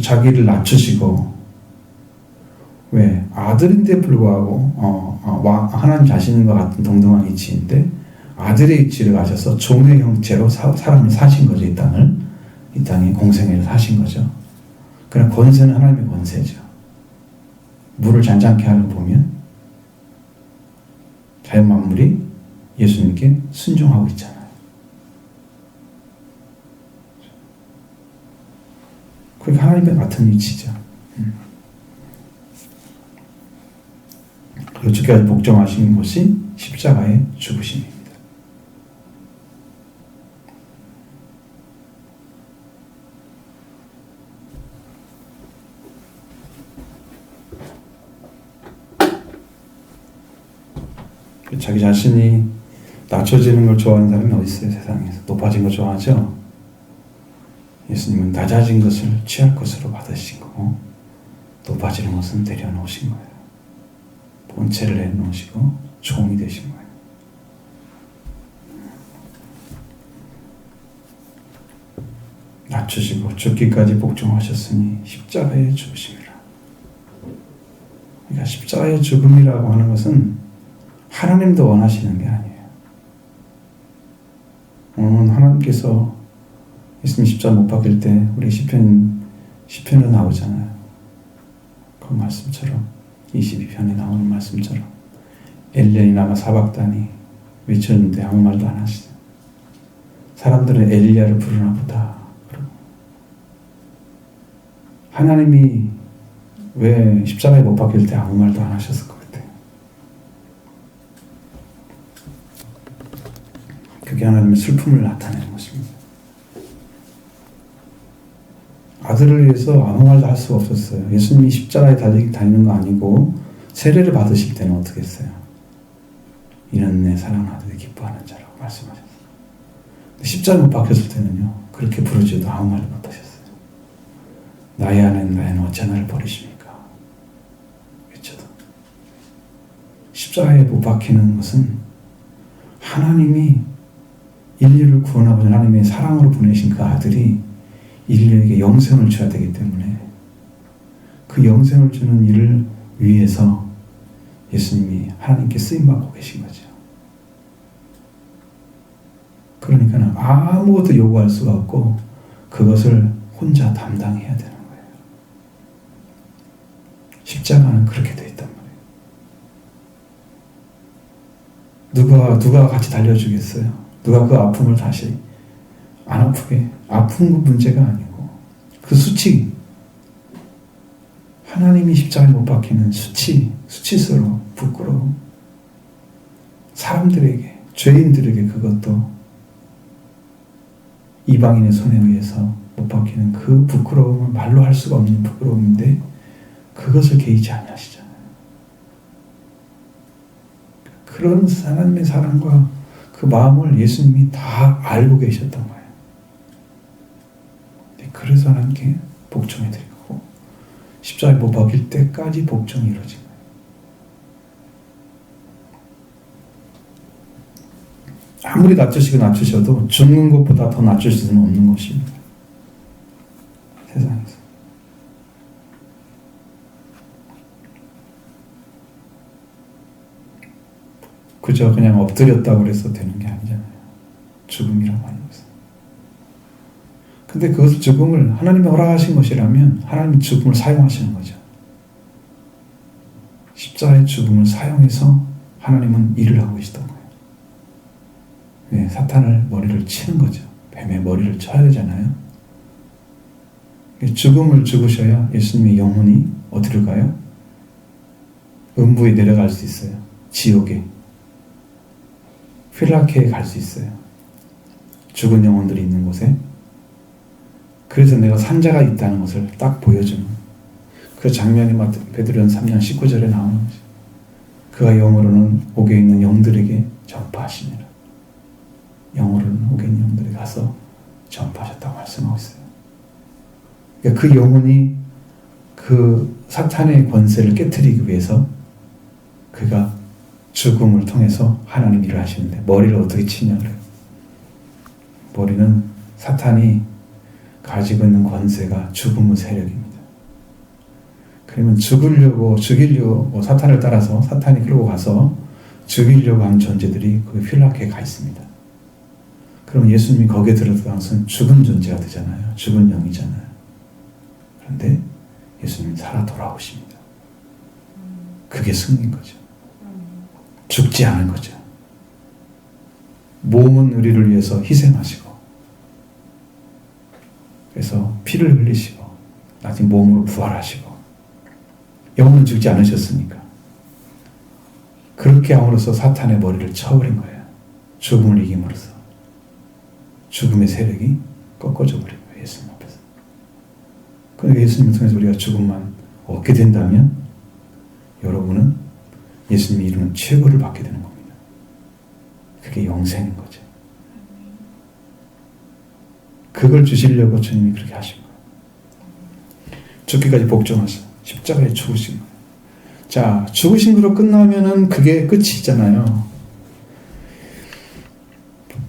자기를 낮추시고, 왜 아들인데 불구하고 하나님 자신과 같은 동등한 위치인데 아들의 위치를 가져서 종의 형체로 사람을 사신 거죠. 이 땅에 공생애를 사신 거죠. 그러나 권세는 하나님의 권세죠. 물을 잔잔케 하는 거 보면 자연 만물이 예수님께 순종하고 있잖아요. 그게 하나님의 같은 위치죠. 그리고 주께서 복종하신 것이 십자가의 죽으심입니다. 자기 자신이 낮춰지는 걸 좋아하는 사람이 어디 있어요? 세상에서. 높아진 거 좋아하죠? 예수님은 낮아진 것을 취할 것으로 받으신 거고 높아지는 것은 내려놓으신 거예요. 본체를 내려놓으시고 종이 되신 거예요. 낮추시고 죽기까지 복종하셨으니 십자가의 죽으심이라. 그러니까 십자가의 죽음이라고 하는 것은 하나님도 원하시는 게 아니에요. 하나님께서 예수님 십자가 못 박힐 때 우리 시편에 나오잖아요. 그 말씀처럼 22편에 나오는 말씀처럼 엘리야이 남아 사박다니 외쳤는데 아무 말도 안 하시죠. 사람들은 엘리야를 부르나 보다. 하나님이 왜 십자가에 못 박힐 때 아무 말도 안 하셨을 것 같아요. 그게 하나님의 슬픔을 나타내는 것입니다. 아들을 위해서 아무 말도 할 수가 없었어요. 예수님이 십자가에 달리는 거 아니고 세례를 받으실 때는 어떻게 했어요? 이는 내 사랑하는 아들이 기뻐하는 자라고 말씀하셨어요. 십자가에 못 박혔을 때는요, 그렇게 부르지도 아무 말도 못하셨어요. 나의 아내는 어찌 나를 버리십니까? 외쳐도 십자가에 못 박히는 것은 하나님이 인류를 구원하고자 하나님의 사랑으로 보내신 그 아들이 인류에게 영생을 줘야 되기 때문에 그 영생을 주는 일을 위해서 예수님이 하나님께 쓰임받고 계신 거죠. 그러니까 아무것도 요구할 수가 없고 그것을 혼자 담당해야 되는 거예요. 십자가는 그렇게 되어 있단 말이에요. 누가 같이 달려주겠어요? 누가 그 아픔을 다시 안 아프게, 아픈 건 문제가 아니고 그 수치, 하나님이 십자가에 못 박히는 수치스러워, 부끄러워. 사람들에게, 죄인들에게 그것도 이방인의 손에 의해서 못 박히는 그 부끄러움은 말로 할 수가 없는 부끄러움인데 그것을 개의치 아니하시잖아요. 그런 하나님의 사랑과 그 마음을 예수님이 다 알고 계셨던 거예요. 그래서 하나님께 복종해드리고 십자가에 못 박힐 때까지 복종이 이루어진 거예요. 아무리 낮추셔도 죽는 것보다 더 낮출 수는 없는 것입니다. 세상에서. 그저 그냥 엎드렸다고 해서 되는 게 아니잖아요. 죽음이라고 하는 것은. 근데 그것을 죽음을 하나님이 허락하신 것이라면 하나님이 죽음을 사용하시는 거죠. 십자가의 죽음을 사용해서 하나님은 일을 하고 계시던 거예요. 네, 사탄을 머리를 치는 거죠. 뱀의 머리를 쳐야 되잖아요. 죽음을 죽으셔야 예수님의 영혼이 어디로 가요? 음부에 내려갈 수 있어요. 지옥에. 휠라케에 갈 수 있어요. 죽은 영혼들이 있는 곳에. 그래서 내가 산자가 있다는 것을 딱 보여주는 그 장면이 베드로전 3장 19절에 나오는 거죠. 그가 영으로는 옥에 있는 영들에게 전파하시니라. 영으로는 옥에 있는 영들에게 가서 전파하셨다고 말씀하고 있어요. 그러니까 그 영혼이 그 그 사탄의 권세를 깨트리기 위해서 그가 죽음을 통해서 하나님 일을 하시는데 머리를 어떻게 치냐 그래요. 머리는 사탄이 가지고 있는 권세가 죽음의 세력입니다. 그러면 죽이려고 사탄을 따라서 사탄이 끌고 가서 죽이려고 하는 존재들이 그 휠라크에 가 있습니다. 그럼 예수님이 거기에 들어가서 것은 죽은 존재가 되잖아요. 죽은 영이잖아요. 그런데 예수님이 살아 돌아오십니다. 그게 승리인 거죠. 죽지 않은 거죠. 몸은 우리를 위해서 희생하시고 그래서 피를 흘리시고 나중에 몸으로 부활하시고 영은 죽지 않으셨으니까 그렇게 함으로써 사탄의 머리를 쳐버린 거예요. 죽음을 이김으로써 죽음의 세력이 꺾어져 버린 거예요. 예수님 앞에서. 그러니까 예수님을 통해서 우리가 죽음만 얻게 된다면 여러분은 예수님의 이루는 최고를 받게 되는 겁니다. 그게 영생인 거죠. 그걸 주시려고 주님이 그렇게 하신 거예요. 죽기까지 복종하셔. 십자가에 죽으신 거예요. 자, 죽으신 거로 끝나면은 그게 끝이잖아요.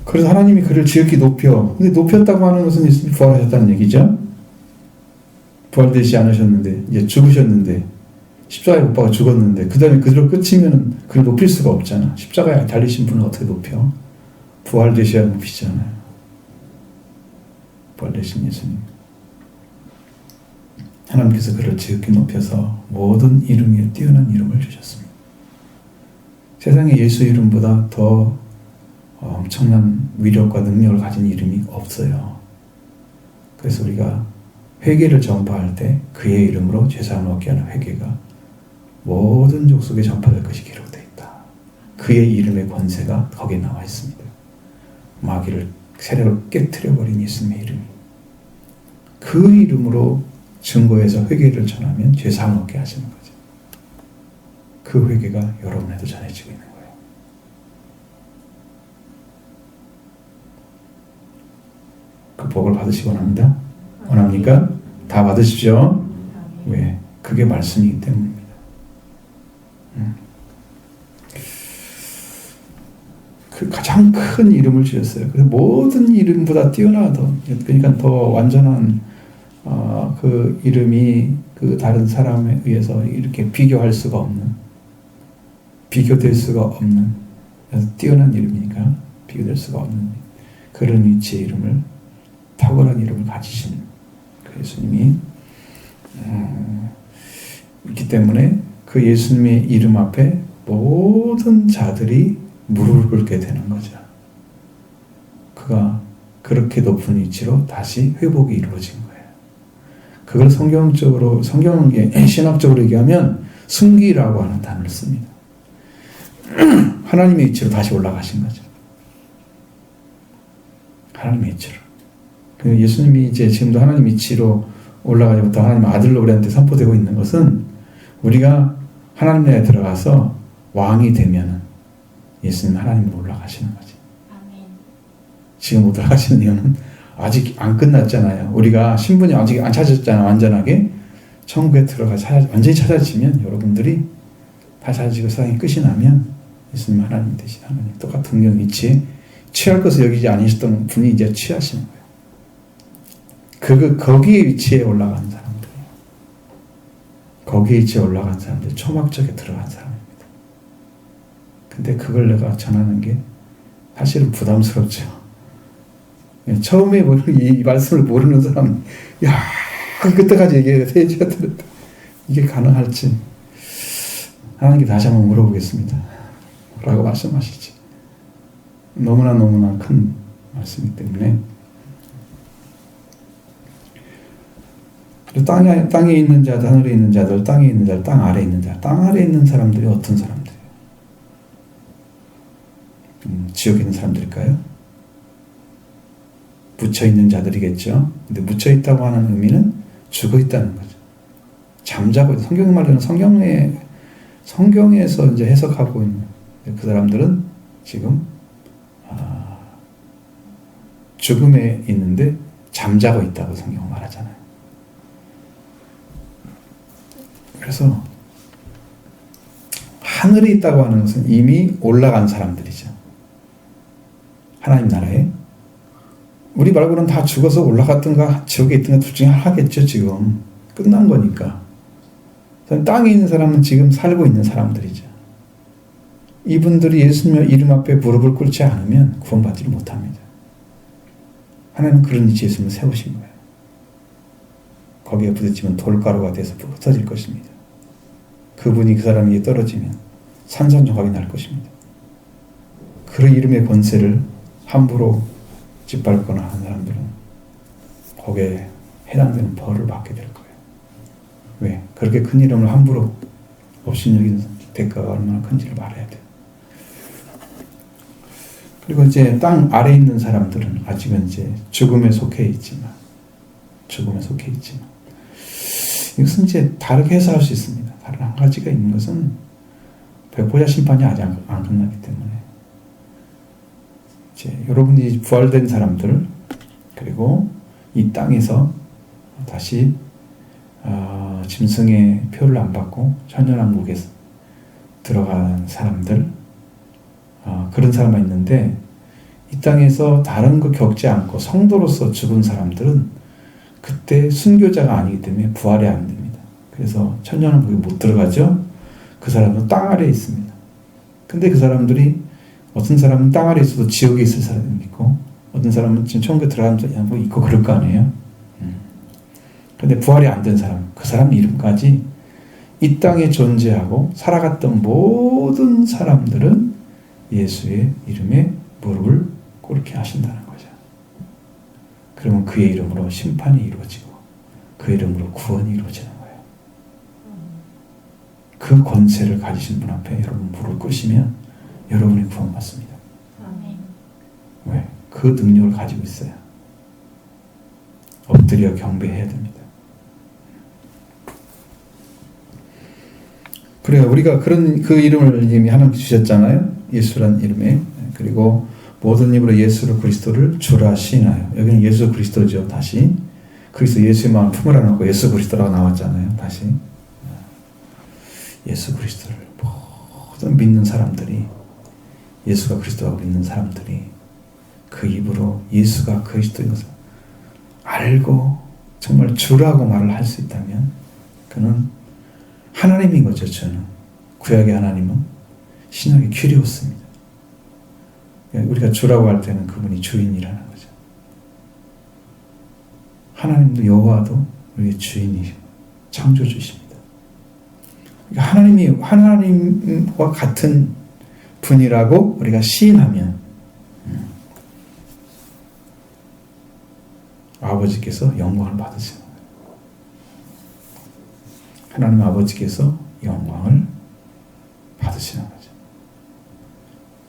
그래서 하나님이 그를 지극히 높여. 근데 높였다고 하는 것은 예수님이 부활하셨다는 얘기죠. 부활되지 않으셨는데, 이제 죽으셨는데, 십자가에 못 박아 죽었는데, 그 다음에 그대로 끝이면은 그를 높일 수가 없잖아. 십자가에 달리신 분을 어떻게 높여? 부활되셔야 높이잖아요. 부활되신 예수님. 하나님께서 그를 지극히 높여서 모든 이름 위에 뛰어난 이름을 주셨습니다. 세상에 예수 이름보다 더 엄청난 위력과 능력을 가진 이름이 없어요. 그래서 우리가 회개를 전파할 때 그의 이름으로 죄사함을 얻게 하는 회개가 모든 족속에 전파될 것이 기록되어 있다. 그의 이름의 권세가 거기에 나와 있습니다. 마귀를 세력을 깨트려버린 예수님의 이름이 그 이름으로 증거해서 회개를 전하면 죄사함을 얻게 하시는 거죠. 그 회개가 여러분에도 전해지고 있는 거예요. 그 복을 받으시기 원합니다. 원합니까? 다 받으십시오. 왜? 그게 말씀이기 때문입니다. 그 가장 큰 이름을 주셨어요. 그래서 모든 이름보다 뛰어나던, 그러니까 더 완전한 그 이름이 그 다른 사람에 의해서 이렇게 비교할 수가 없는, 비교될 수가 없는, 뛰어난 이름이니까 비교될 수가 없는 그런 위치의 이름을, 탁월한 이름을 가지신 그 예수님이 있기 때문에 그 예수님의 이름 앞에 모든 자들이 무릎을 꿇게 되는 거죠. 그가 그렇게 높은 위치로 다시 회복이 이루어진 거예요. 그걸 성경적으로, 신학적으로 얘기하면 승기라고 하는 단어를 씁니다. 하나님의 위치로 다시 올라가신 거죠. 하나님의 위치로. 그 예수님이 이제 지금도 하나님 위치로 올라가지부터 하나님 아들로 우리한테 선포되고 있는 것은 우리가 하나님 나라에 들어가서 왕이 되면 예수님 하나님으로 올라가시는 거지. 지금 못 올라가시는 이유는 아직 안 끝났잖아요. 우리가 신분이 아직 안 찾았잖아요. 완전하게. 천국에 들어가서 완전히 찾아지면 여러분들이 다 찾아지고 세상이 끝이 나면 예수님 하나님 되신 하나님 똑같은 경 위치에 취할 것을 여기지 아니셨던 분이 이제 취하시는 거예요. 거기에 위치에 올라간 사람들. 거기에 위치에 올라간 사람들. 초막적에 들어간 사람입니다. 근데 그걸 내가 전하는 게 사실은 부담스럽죠. 처음에 이 말씀을 모르는 사람, 야, 그때까지 얘기해야 되는데, 이게 가능할지, 하나님께 다시 한번 물어보겠습니다. 라고 말씀하시지. 너무나 큰 말씀이기 때문에. 땅에 있는 자들, 하늘에 있는 자들, 땅에 있는 자들, 땅 아래에 있는 자들, 땅 아래에 있는 사람들이 어떤 사람들이에요? 지옥에 있는 사람들일까요? 묻혀있는 자들이겠죠. 근데 묻혀있다고 하는 의미는 죽어있다는 거죠. 잠자고 있다. 성경 말로는 성경에서 이제 해석하고 있는 그 사람들은 지금 죽음에 있는데 잠자고 있다고 성경은 말하잖아요. 그래서 하늘에 있다고 하는 것은 이미 올라간 사람들이죠. 하나님 나라에. 우리 말고는 다 죽어서 올라갔든가 지옥에 있든가 둘 중에 하나겠죠. 지금 끝난 거니까. 땅에 있는 사람은 지금 살고 있는 사람들이죠. 이분들이 예수님 이름 앞에 무릎을 꿇지 않으면 구원받지를 못합니다. 하나님은 그런 위치에 예수님을 세우신 거예요. 거기에 부딪히면 돌가루가 돼서 흩어질 것입니다. 그분이 그 사람 위에 떨어지면 산산조각이 날 것입니다. 그 이름의 권세를 함부로 짓밟거나 하는 사람들은 거기에 해당되는 벌을 받게 될 거예요. 왜? 그렇게 큰 이름을 함부로 업신여기는 대가가 얼마나 큰지를 말해야 돼요. 그리고 이제 땅 아래에 있는 사람들은 아직은 이제 죽음에 속해 있지만 이것은 이제 다르게 해석할 수 있습니다. 다른 한 가지가 있는 것은 백보자 심판이 아직 안 끝나기 때문에 이제 여러분이 부활된 사람들 그리고 이 땅에서 다시 짐승의 표를 안 받고 천년왕국에 들어간 사람들 그런 사람만 있는데 이 땅에서 다른 거 겪지 않고 성도로서 죽은 사람들은 그때 순교자가 아니기 때문에 부활이 안 됩니다. 그래서 천년왕국에 못 들어가죠. 그 사람은 땅 아래에 있습니다. 근데 그 사람들이 어떤 사람은 땅 아래에 있어도 지옥에 있을 사람이 있고 어떤 사람은 지금 천국에 들어가는 사람이 있고 그럴 거 아니에요. 근데 부활이 안 된 사람, 그 사람 이름까지 이 땅에 존재하고 살아갔던 모든 사람들은 예수의 이름에 무릎을 꿇게 하신다는 거죠. 그러면 그의 이름으로 심판이 이루어지고 그 이름으로 구원이 이루어지는 거예요. 그 권세를 가지신 분 앞에 여러분 무릎을 꿇으시면 여러분이 구원받습니다. 왜? 그 능력을 가지고 있어요. 엎드려 경배해야 됩니다. 그래요. 우리가 그 이름을 이미 하나님 주셨잖아요. 예수란 이름에. 그리고 모든 입으로 예수를 그리스도를 주라 시인하여. 여기는 예수 그리스도죠. 다시. 그리스도 예수의 마음 품을 안고 예수 그리스도라고 나왔잖아요. 다시. 예수 그리스도를 모든 믿는 사람들이 예수가 그리스도라고 믿는 사람들이 그 입으로 예수가 그리스도인 것을 알고 정말 주라고 말을 할 수 있다면 그는 하나님인 거죠. 저는 구약의 하나님은 신약의 큐리오스입니다. 우리가 주라고 할 때는 그분이 주인이라는 거죠. 하나님도 여호와도 우리의 주인이시고 창조주십니다. 그러니까 하나님과 같은 분이라고 우리가 시인하면 아버지께서 영광을 받으시는 거예요. 하나님 아버지께서 영광을 받으시는 거죠.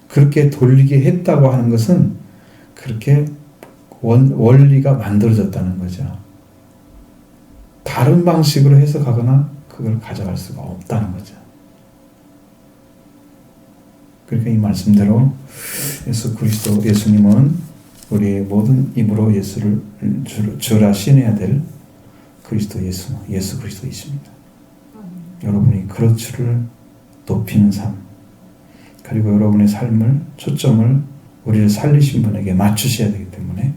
그렇게 돌리게 했다고 하는 것은 그렇게 원리가 만들어졌다는 거죠. 다른 방식으로 해석하거나 그걸 가져갈 수가 없다는 거죠. 그러니까 이 말씀대로 예수 그리스도 예수님은 우리의 모든 입으로 예수를 주라 시인해야 될 그리스도 예수 그리스도이십니다. 여러분이 그 주를 높이는 삶 그리고 여러분의 삶을 초점을 우리를 살리신 분에게 맞추셔야 되기 때문에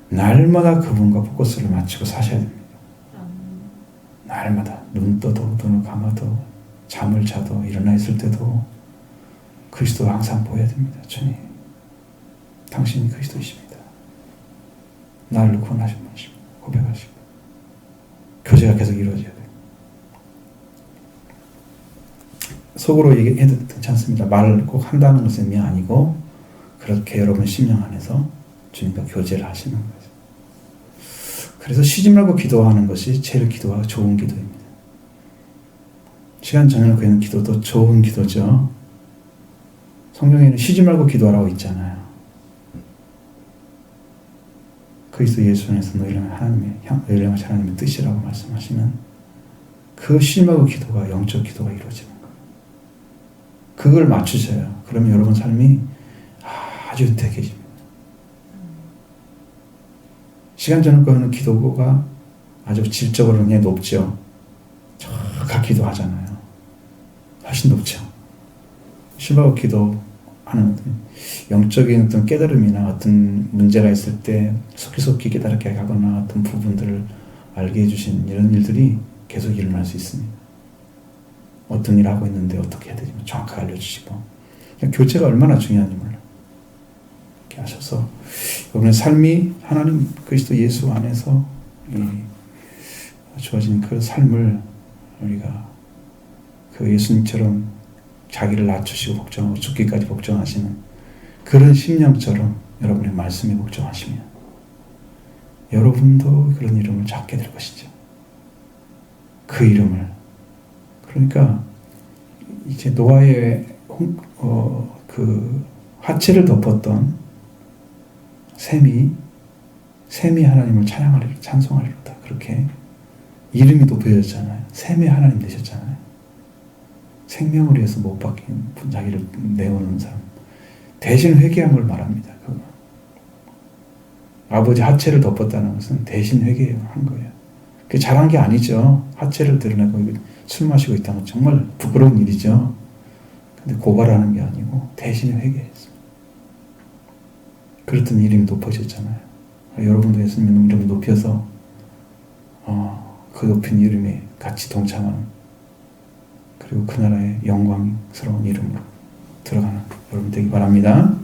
날마다 그분과 포커스를 맞추고 사셔야 됩니다. 날마다 눈 떠도 눈을 감아도 잠을 자도 일어나 있을 때도 그리스도가 항상 보여야 됩니다. 주님 당신이 그리스도이십니다. 나를 구원하신 분이십니다. 고백하시고 교제가 계속 이루어져야 돼요. 속으로 얘기해도 괜찮습니다. 말을 꼭 한다는 것은 의미 아니고 그렇게 여러분 심령 안에서 주님과 교제를 하시는 거죠. 그래서 쉬지 말고 기도하는 것이 제일 기도가 좋은 기도입니다. 시간 정해놓고 있는 기도도 좋은 기도죠. 성경에는 쉬지 말고 기도하라고 있잖아요. 그리스도 예수 안에서 너희를 하나님의 뜻이라고 말씀하시면 그 쉬지 말고 기도가 영적 기도가 이루어지는 거예요. 그걸 맞추셔요. 그러면 여러분 삶이 아주 윤택해집니다. 시간 정해놓고 하는 기도가 아주 질적으로 그냥 높죠. 저 가깝기도 하잖아요. 훨씬 높죠. 신바고 기도하는 영적인 어떤 깨달음이나 어떤 문제가 있을 때 속히 깨달게 하거나 어떤 부분들을 알게 해주신 이런 일들이 계속 일어날 수 있습니다. 어떤 일을 하고 있는데 어떻게 해야 되지 정확하게 알려주시고 교제가 얼마나 중요한지 몰라요. 이렇게 하셔서 여러분의 삶이 하나님 그리스도 예수 안에서 주어진 그 삶을 우리가 그 예수님처럼 자기를 낮추시고 복종하고 죽기까지 복종하시는 그런 심령처럼 여러분의 말씀에 복종하시면 여러분도 그런 이름을 찾게 될 것이죠. 그 이름을 그러니까 이제 노아의 그 하체를 덮었던 셈이 하나님을 찬송하리로다. 그렇게 이름이 높여졌잖아요. 셈의 하나님 되셨잖아요. 생명을 위해서 못 박힌 자기를 내오는 사람. 대신 회개한 걸 말합니다. 그거. 아버지 하체를 덮었다는 것은 대신 회개한 거예요. 그게 잘한 게 아니죠. 하체를 드러내고 술 마시고 있다는 건 정말 부끄러운 일이죠. 근데 고발하는 게 아니고 대신 회개했어요. 그랬더니 이름이 높아졌잖아요. 여러분도 예수님 이름을 높여서 그 높인 이름에 같이 동참하는 그리고 그 나라의 영광스러운 이름으로 들어가는 여러분 되기 바랍니다.